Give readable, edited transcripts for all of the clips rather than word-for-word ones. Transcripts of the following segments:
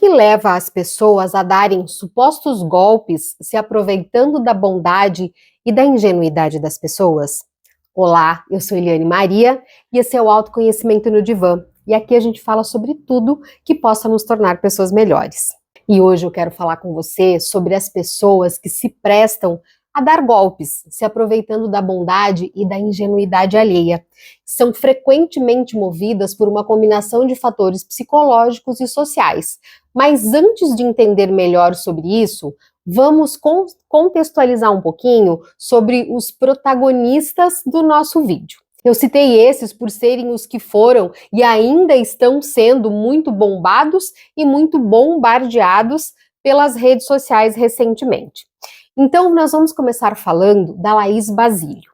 que leva as pessoas a darem supostos golpes se aproveitando da bondade e da ingenuidade das pessoas? Olá, eu sou Eliane Maria e esse é o Autoconhecimento no Divã. E aqui a gente fala sobre tudo que possa nos tornar pessoas melhores. E hoje eu quero falar com você sobre as pessoas que se prestam a dar golpes, se aproveitando da bondade e da ingenuidade alheia. São frequentemente movidas por uma combinação de fatores psicológicos e sociais. Mas antes de entender melhor sobre isso, vamos contextualizar um pouquinho sobre os protagonistas do nosso vídeo. Eu citei esses por serem os que foram e ainda estão sendo muito bombados e muito bombardeados pelas redes sociais recentemente. Então, nós vamos começar falando da Laís Basílio.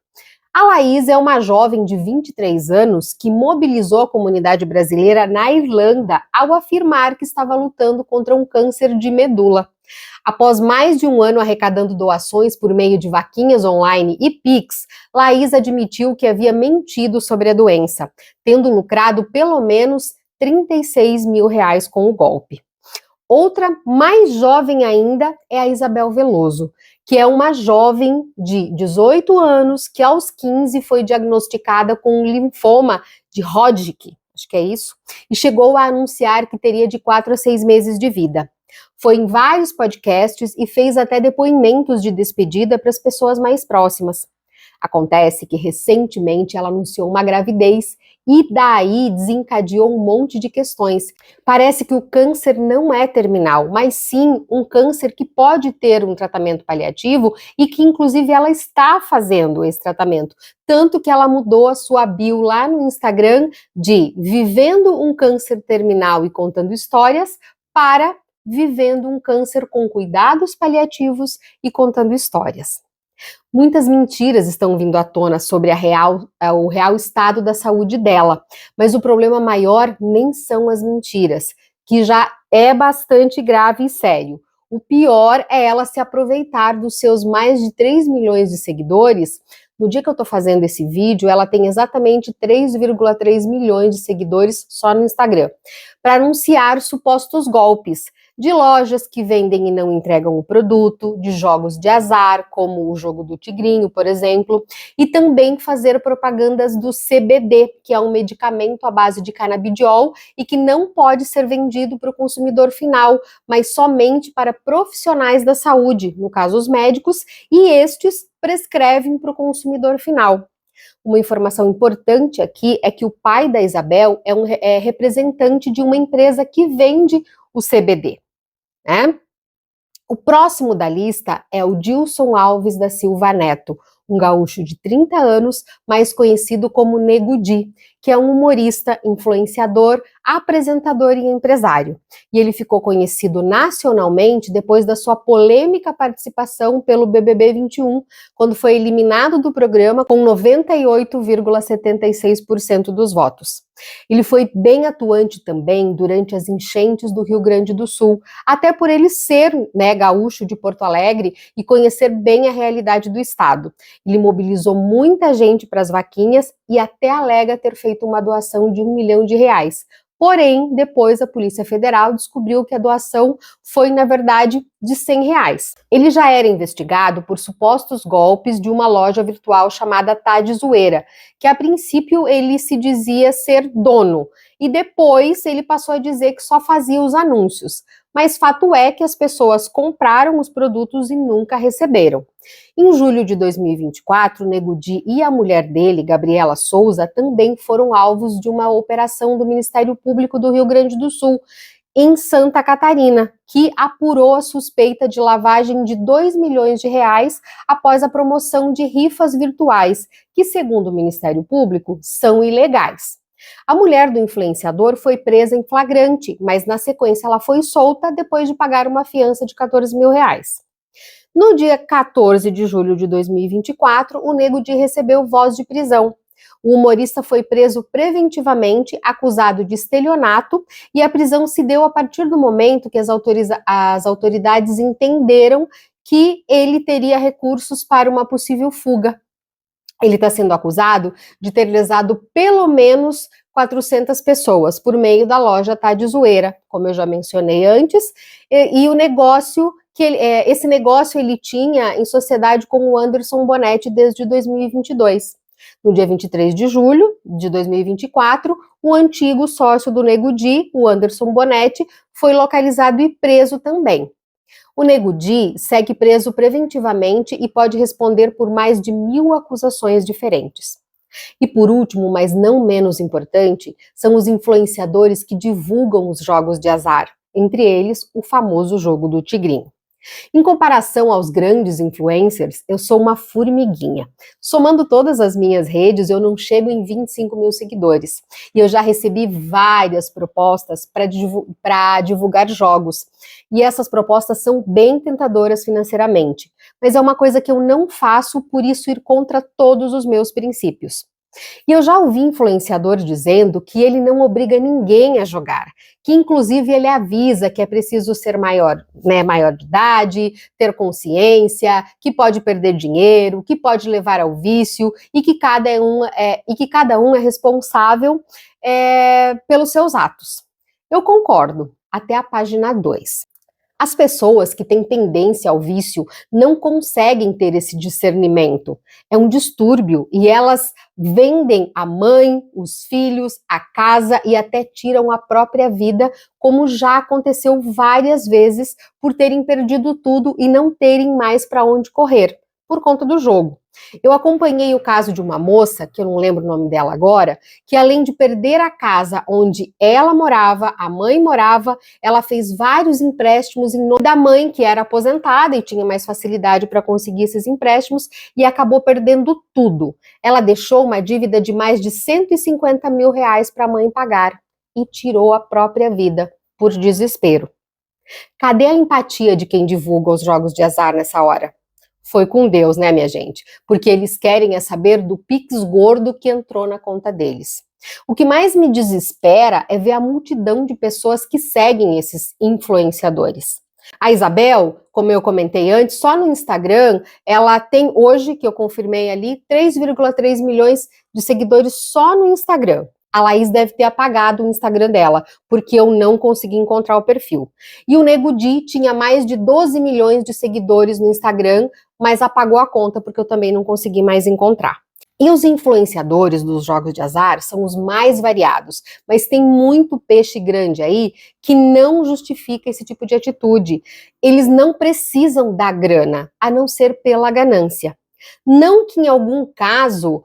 A Laís é uma jovem de 23 anos que mobilizou a comunidade brasileira na Irlanda ao afirmar que estava lutando contra um câncer de medula. Após mais de um ano arrecadando doações por meio de vaquinhas online e Pix, Laís admitiu que havia mentido sobre a doença, tendo lucrado pelo menos R$36 mil com o golpe. Outra, mais jovem ainda, é a Isabel Veloso, que é uma jovem de 18 anos que aos 15 foi diagnosticada com um linfoma de Hodgkin, acho que é isso, e chegou a anunciar que teria de 4 a 6 meses de vida. Foi em vários podcasts e fez até depoimentos de despedida para as pessoas mais próximas. Acontece que recentemente ela anunciou uma gravidez e daí desencadeou um monte de questões. Parece que o câncer não é terminal, mas sim um câncer que pode ter um tratamento paliativo e que inclusive ela está fazendo esse tratamento. Tanto que ela mudou a sua bio lá no Instagram de vivendo um câncer terminal e contando histórias para vivendo um câncer com cuidados paliativos e contando histórias. Muitas mentiras estão vindo à tona sobre o real estado da saúde dela, mas o problema maior nem são as mentiras, que já é bastante grave e sério. O pior é ela se aproveitar dos seus mais de 3 milhões de seguidores. No dia que eu tô fazendo esse vídeo, ela tem exatamente 3,3 milhões de seguidores só no Instagram, para anunciar supostos golpes de lojas que vendem e não entregam o produto, de jogos de azar, como o jogo do tigrinho, por exemplo, e também fazer propagandas do CBD, que é um medicamento à base de canabidiol e que não pode ser vendido para o consumidor final, mas somente para profissionais da saúde, no caso os médicos, e estes prescrevem para o consumidor final. Uma informação importante aqui é que o pai da Isabel é representante de uma empresa que vende o CBD. O próximo da lista é o Dilson Alves da Silva Neto, um gaúcho de 30 anos, mais conhecido como Nego Di, que é um humorista, influenciador, apresentador e empresário. E ele ficou conhecido nacionalmente depois da sua polêmica participação pelo BBB 21, quando foi eliminado do programa com 98,76% dos votos. Ele foi bem atuante também durante as enchentes do Rio Grande do Sul, até por ele ser, gaúcho de Porto Alegre e conhecer bem a realidade do estado. Ele mobilizou muita gente para as vaquinhas e até alega ter feito uma doação de R$1 milhão. Porém, depois a Polícia Federal descobriu que a doação foi, na verdade, de R$100. Ele já era investigado por supostos golpes de uma loja virtual chamada Tá de Zoeira, que a princípio ele se dizia ser dono, e depois ele passou a dizer que só fazia os anúncios. Mas fato é que as pessoas compraram os produtos e nunca receberam. Em julho de 2024, o Nego Di e a mulher dele, Gabriela Souza, também foram alvos de uma operação do Ministério Público do Rio Grande do Sul, em Santa Catarina, que apurou a suspeita de lavagem de R$2 milhões após a promoção de rifas virtuais, que, segundo o Ministério Público, são ilegais. A mulher do influenciador foi presa em flagrante, mas na sequência ela foi solta depois de pagar uma fiança de R$14 mil. No dia 14 de julho de 2024, o Nego Di recebeu voz de prisão. O humorista foi preso preventivamente, acusado de estelionato, e a prisão se deu a partir do momento que as autoridades entenderam que ele teria recursos para uma possível fuga. Ele está sendo acusado de ter lesado pelo menos 400 pessoas por meio da loja Tá de Zoeira, como eu já mencionei antes, e o negócio esse negócio ele tinha em sociedade com o Anderson Bonetti desde 2022. No dia 23 de julho de 2024, o antigo sócio do Nego Di, o Anderson Bonetti, foi localizado e preso também. O Nego Di segue preso preventivamente e pode responder por mais de 1.000 acusações diferentes. E por último, mas não menos importante, são os influenciadores que divulgam os jogos de azar, entre eles o famoso jogo do tigrinho. Em comparação aos grandes influencers, eu sou uma formiguinha. Somando todas as minhas redes, eu não chego em 25 mil seguidores. E eu já recebi várias propostas para divulgar jogos. E essas propostas são bem tentadoras financeiramente. Mas é uma coisa que eu não faço, por isso ir contra todos os meus princípios. E eu já ouvi influenciador dizendo que ele não obriga ninguém a jogar, que inclusive ele avisa que é preciso ser maior, né, maior de idade, ter consciência, que pode perder dinheiro, que pode levar ao vício e que cada um é responsável pelos seus atos. Eu concordo, até a página 2. As pessoas que têm tendência ao vício não conseguem ter esse discernimento. É um distúrbio e elas vendem a mãe, os filhos, a casa e até tiram a própria vida, como já aconteceu várias vezes por terem perdido tudo e não terem mais para onde correr, por conta do jogo. Eu acompanhei o caso de uma moça, que eu não lembro o nome dela agora, que além de perder a casa onde ela morava, a mãe morava, ela fez vários empréstimos em nome da mãe, que era aposentada e tinha mais facilidade para conseguir esses empréstimos, e acabou perdendo tudo. Ela deixou uma dívida de mais de 150 mil reais para a mãe pagar e tirou a própria vida por desespero. Cadê a empatia de quem divulga os jogos de azar nessa hora? Foi com Deus, né, minha gente? Porque eles querem é saber do Pix gordo que entrou na conta deles. O que mais me desespera é ver a multidão de pessoas que seguem esses influenciadores. A Isabel, como eu comentei antes, só no Instagram, ela tem hoje, que eu confirmei ali, 3,3 milhões de seguidores só no Instagram. A Laís deve ter apagado o Instagram dela, porque eu não consegui encontrar o perfil. E o Nego Di tinha mais de 12 milhões de seguidores no Instagram, mas apagou a conta porque eu também não consegui mais encontrar. E os influenciadores dos jogos de azar são os mais variados, mas tem muito peixe grande aí que não justifica esse tipo de atitude. Eles não precisam da grana, a não ser pela ganância. Não que em algum caso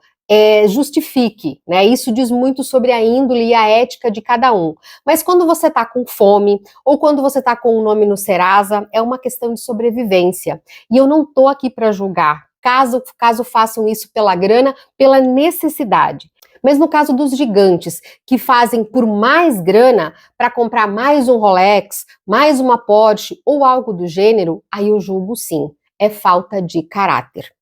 justifique, né? Isso diz muito sobre a índole e a ética de cada um. Mas quando você está com fome ou quando você está com um nome no Serasa, é uma questão de sobrevivência. E eu não estou aqui para julgar, caso façam isso pela grana, pela necessidade. Mas no caso dos gigantes, que fazem por mais grana para comprar mais um Rolex, mais uma Porsche ou algo do gênero, aí eu julgo sim, é falta de caráter.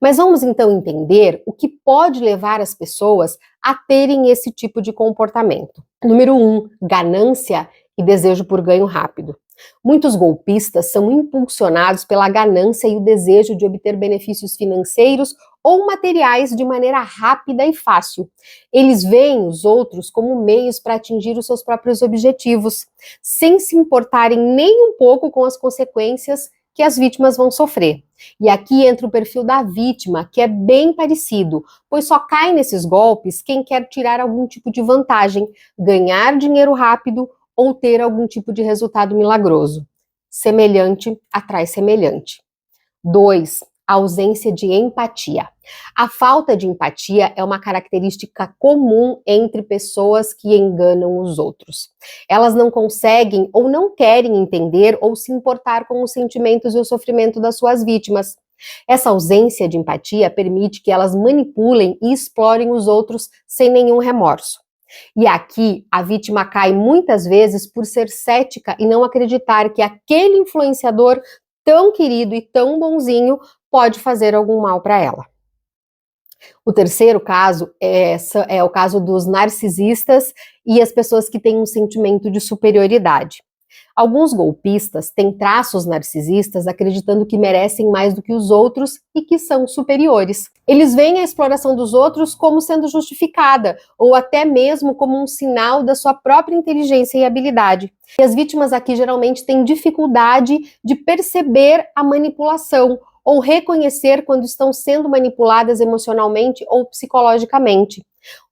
Mas vamos então entender o que pode levar as pessoas a terem esse tipo de comportamento. Número 1, ganância e desejo por ganho rápido. Muitos golpistas são impulsionados pela ganância e o desejo de obter benefícios financeiros ou materiais de maneira rápida e fácil. Eles veem os outros como meios para atingir os seus próprios objetivos, sem se importarem nem um pouco com as consequências que as vítimas vão sofrer. E aqui entra o perfil da vítima, que é bem parecido, pois só cai nesses golpes quem quer tirar algum tipo de vantagem, ganhar dinheiro rápido ou ter algum tipo de resultado milagroso. Semelhante atrai semelhante. 2. A ausência de empatia. A falta de empatia é uma característica comum entre pessoas que enganam os outros. Elas não conseguem ou não querem entender ou se importar com os sentimentos e o sofrimento das suas vítimas. Essa ausência de empatia permite que elas manipulem e explorem os outros sem nenhum remorso. E aqui a vítima cai muitas vezes por ser cética e não acreditar que aquele influenciador tão querido e tão bonzinho pode fazer algum mal para ela. O terceiro caso é o caso dos narcisistas e as pessoas que têm um sentimento de superioridade. Alguns golpistas têm traços narcisistas acreditando que merecem mais do que os outros e que são superiores. Eles veem a exploração dos outros como sendo justificada ou até mesmo como um sinal da sua própria inteligência e habilidade. E as vítimas aqui geralmente têm dificuldade de perceber a manipulação ou reconhecer quando estão sendo manipuladas emocionalmente ou psicologicamente.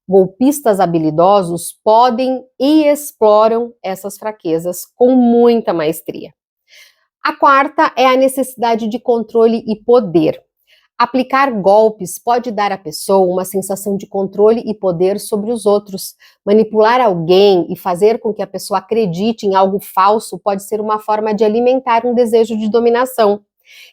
Golpistas habilidosos podem e exploram essas fraquezas com muita maestria. A quarta é a necessidade de controle e poder. Aplicar golpes pode dar à pessoa uma sensação de controle e poder sobre os outros. Manipular alguém e fazer com que a pessoa acredite em algo falso pode ser uma forma de alimentar um desejo de dominação.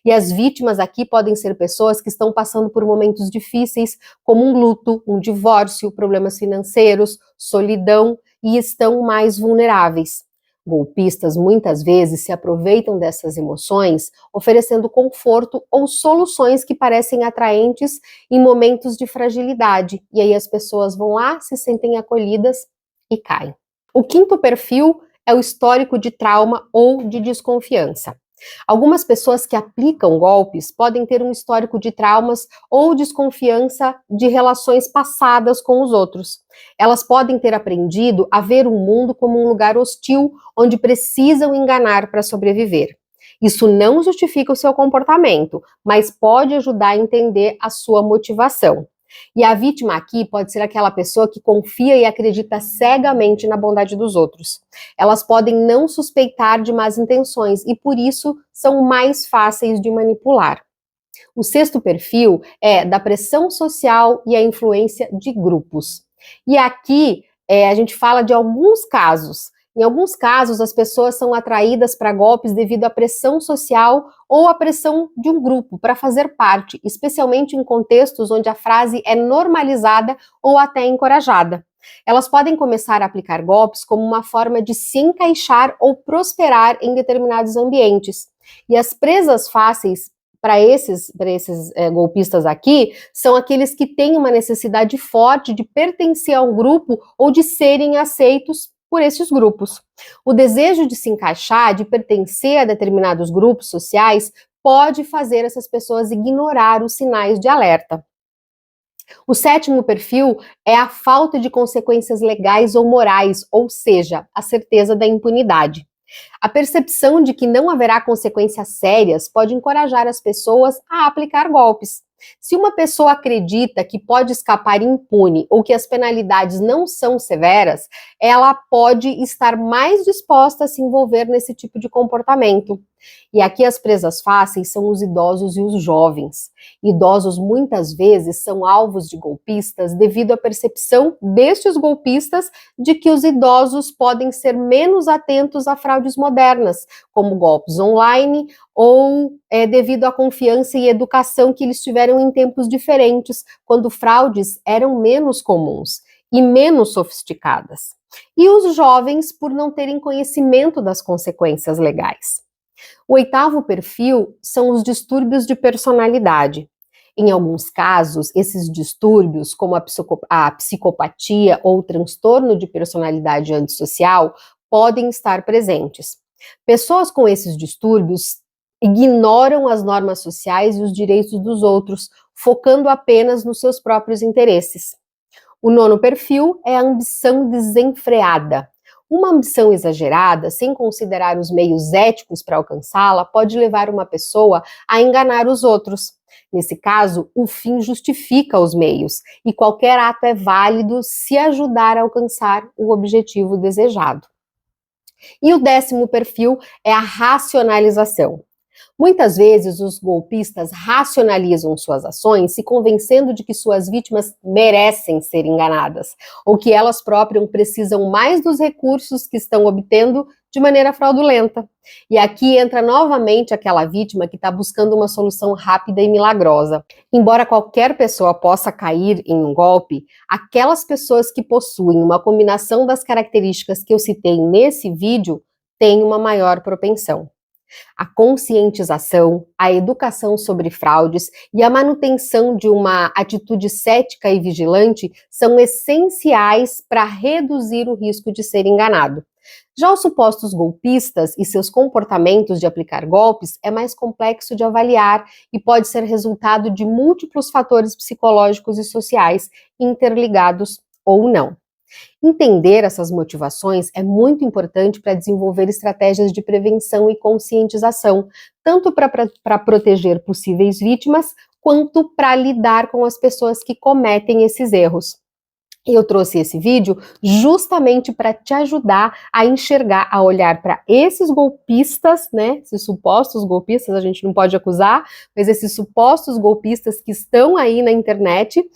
E as vítimas aqui podem ser pessoas que estão passando por momentos difíceis, como um luto, um divórcio, problemas financeiros, solidão, e estão mais vulneráveis. Golpistas muitas vezes se aproveitam dessas emoções, oferecendo conforto ou soluções que parecem atraentes em momentos de fragilidade. E aí as pessoas vão lá, se sentem acolhidas e caem. O quinto perfil é o histórico de trauma ou de desconfiança. Algumas pessoas que aplicam golpes podem ter um histórico de traumas ou desconfiança de relações passadas com os outros. Elas podem ter aprendido a ver o mundo como um lugar hostil, onde precisam enganar para sobreviver. Isso não justifica o seu comportamento, mas pode ajudar a entender a sua motivação. E a vítima aqui pode ser aquela pessoa que confia e acredita cegamente na bondade dos outros. Elas podem não suspeitar de más intenções e, por isso, são mais fáceis de manipular. O sexto perfil é da pressão social e a influência de grupos. E aqui a gente fala de alguns casos. Em alguns casos, as pessoas são atraídas para golpes devido à pressão social ou à pressão de um grupo para fazer parte, especialmente em contextos onde a frase é normalizada ou até encorajada. Elas podem começar a aplicar golpes como uma forma de se encaixar ou prosperar em determinados ambientes. E as presas fáceis para esses golpistas aqui, são aqueles que têm uma necessidade forte de pertencer a um grupo ou de serem aceitos por esses grupos. O desejo de se encaixar, de pertencer a determinados grupos sociais, pode fazer essas pessoas ignorar os sinais de alerta. O sétimo perfil é a falta de consequências legais ou morais, ou seja, a certeza da impunidade. A percepção de que não haverá consequências sérias pode encorajar as pessoas a aplicar golpes. Se uma pessoa acredita que pode escapar impune ou que as penalidades não são severas, ela pode estar mais disposta a se envolver nesse tipo de comportamento. E aqui as presas fáceis são os idosos e os jovens. Idosos muitas vezes são alvos de golpistas devido à percepção destes golpistas de que os idosos podem ser menos atentos a fraudes modernas, como golpes online, ou devido à confiança e educação que eles tiveram em tempos diferentes, quando fraudes eram menos comuns e menos sofisticadas. E os jovens por não terem conhecimento das consequências legais. O oitavo perfil são os distúrbios de personalidade. Em alguns casos, esses distúrbios, como a psicopatia ou o transtorno de personalidade antissocial, podem estar presentes. Pessoas com esses distúrbios ignoram as normas sociais e os direitos dos outros, focando apenas nos seus próprios interesses. O nono perfil é a ambição desenfreada. Uma ambição exagerada, sem considerar os meios éticos para alcançá-la, pode levar uma pessoa a enganar os outros. Nesse caso, o fim justifica os meios, e qualquer ato é válido se ajudar a alcançar o objetivo desejado. E o décimo perfil é a racionalização. Muitas vezes os golpistas racionalizam suas ações, se convencendo de que suas vítimas merecem ser enganadas, ou que elas próprias precisam mais dos recursos que estão obtendo de maneira fraudulenta. E aqui entra novamente aquela vítima que está buscando uma solução rápida e milagrosa. Embora qualquer pessoa possa cair em um golpe, aquelas pessoas que possuem uma combinação das características que eu citei nesse vídeo têm uma maior propensão. A conscientização, a educação sobre fraudes e a manutenção de uma atitude cética e vigilante são essenciais para reduzir o risco de ser enganado. Já os supostos golpistas e seus comportamentos de aplicar golpes é mais complexo de avaliar e pode ser resultado de múltiplos fatores psicológicos e sociais, interligados ou não. Entender essas motivações é muito importante para desenvolver estratégias de prevenção e conscientização, tanto para proteger possíveis vítimas, quanto para lidar com as pessoas que cometem esses erros. Eu trouxe esse vídeo justamente para te ajudar a enxergar, a olhar para esses golpistas, né? Esses supostos golpistas, a gente não pode acusar, mas esses supostos golpistas que estão aí na internet,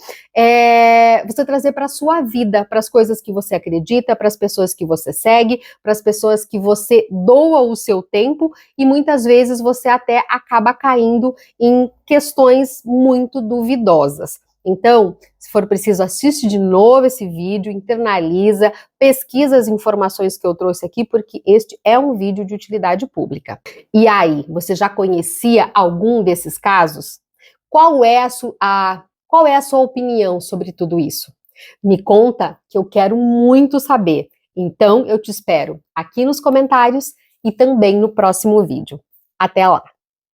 você trazer para a sua vida, para as coisas que você acredita, para as pessoas que você segue, para as pessoas que você doa o seu tempo e muitas vezes você até acaba caindo em questões muito duvidosas. Então, se for preciso, assiste de novo esse vídeo, internaliza, pesquisa as informações que eu trouxe aqui, porque este é um vídeo de utilidade pública. E aí, você já conhecia algum desses casos? Qual é a sua opinião sobre tudo isso? Me conta, que eu quero muito saber. Então, eu te espero aqui nos comentários e também no próximo vídeo. Até lá!